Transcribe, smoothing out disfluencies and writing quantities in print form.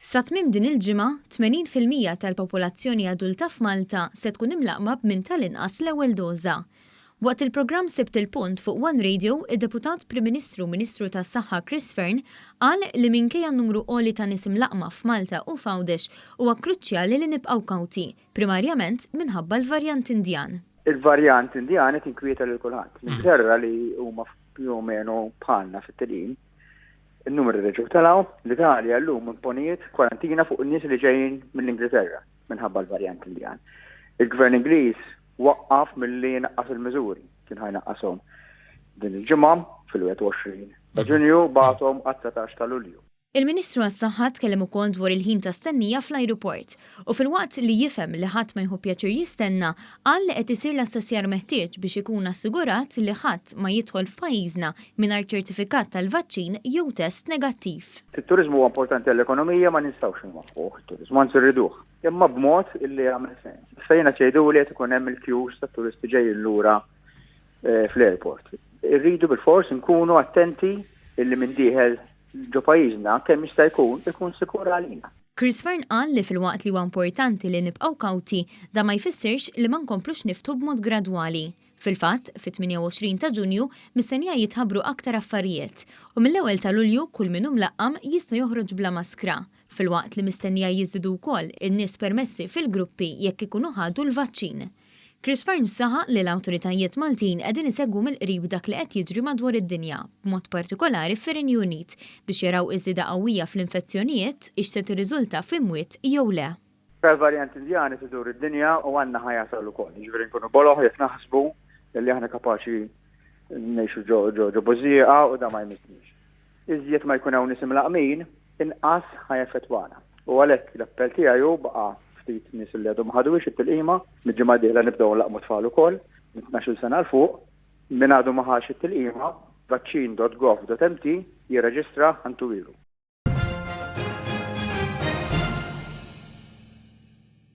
Sa tmiem din il-ġimgħa, 80% tal-popolazzjoni adulta f'Malta se tkun imlaqma b'minn tal-inqas l-ewwel doża. Waqt il-programm Sibt il-Punt fuq One Radio, id-Deputat Prim Ministru tas-Saħħa Chris Fearn qal li minkejja n-numru qoli ta' nies imlaqma f'Malta u f'Għawdex huwa kruċjali li nibqgħu kawti, primarjament minħabba l-varjant Indjan. Il-varjant Indjan qed inkwieta lil kulħadd. L-Ingilterra li huma più o meno bħalna fit-tilin, il-numru reġgħu talgħu, l-Italja llum imponiet kwarantina fuq in-nies li ġejjin mill-Ingilterra minħabba l-varjant Indjan. Il-Gvern Ingliż waqqaf milli naqqas il-miżuri, kien ħajnaqqashom din il-ġimgħa fil-21 ta' Ġunju bagħthom għat-19 ta' Lulju. Il-Ministru għas-Saħħa tkellem ukoll dwar il-ħin ta' stennija fl-ajruport u fil-waqt li jifhem li ħadd ma jħu pjaċir jistenna qal li qed isir l-assessjar meħtieġ biex ikun assigurat li ħadd ma jidħol f'pajjiżna mingħajr ċertifikat tal-vaċċin jew test negattiv. Il-turizmu huwa importanti għall-ekonomija ma nistgħux inwaqqfuh it-turizmu, anzi rriduh. Imma b'mod illi għamel sens. Fejna ċejdu li qed ikun hemm il-kjus tat-turisti ġejjin lura fl-airport. Irridu bil-fors nkunu attenti illi minn dieħel ġo pajjiżna kemm jista' jkun sikur għalina. Chris Fearn qal li fil-waqt li huwa importanti li nibqgħu kawti da ma jfissirx li ma nkomplux niftu b'mod gradwali. Fil-fatt, fit-28 ta' Ġunju mistennija jitħabbru aktar affarijiet u mill-ewwel ta' Lulju kull min mlaqqam jista' joħroġ bla maskra. Fil-waqt li mistennija jiżdidu wkoll in-nies permessi fil-gruppi jekk ikunu ħadu l-vaċċin. Chris Fearn saħaq li l-awtoritajiet Maltin qegħdin isegwu mill-qrib dak li qed jiġri madwar id-dinja, b'mod partikolari fir-Renju Unit biex jaraw iżida qawwija fl-infezzjonijiet ix se tirriżulta f'imwiet jew le. Il-varjant Indjani tidur id-dinja u għandna ħajasal ukoll. Jiġifieri nkunu boloħ jekk naħsbu li aħna kapaċi ngħixu ġo bożieqa u da ma jmissniex. Iżjed ma jkun hawn nies imlaqmin, inqas ħajaffettwana. U għalhekk l-appell tiegħi baqa' ftit nies li għadhom ħadux it-tilqima, mid-ġimgħa dieħla nibdew nlaqmu tfal ukoll, minn 12 sena l fuq, min għadu ma ħax it-tilqima, vaccin.gov.mt jirreġistra ħantu ilu.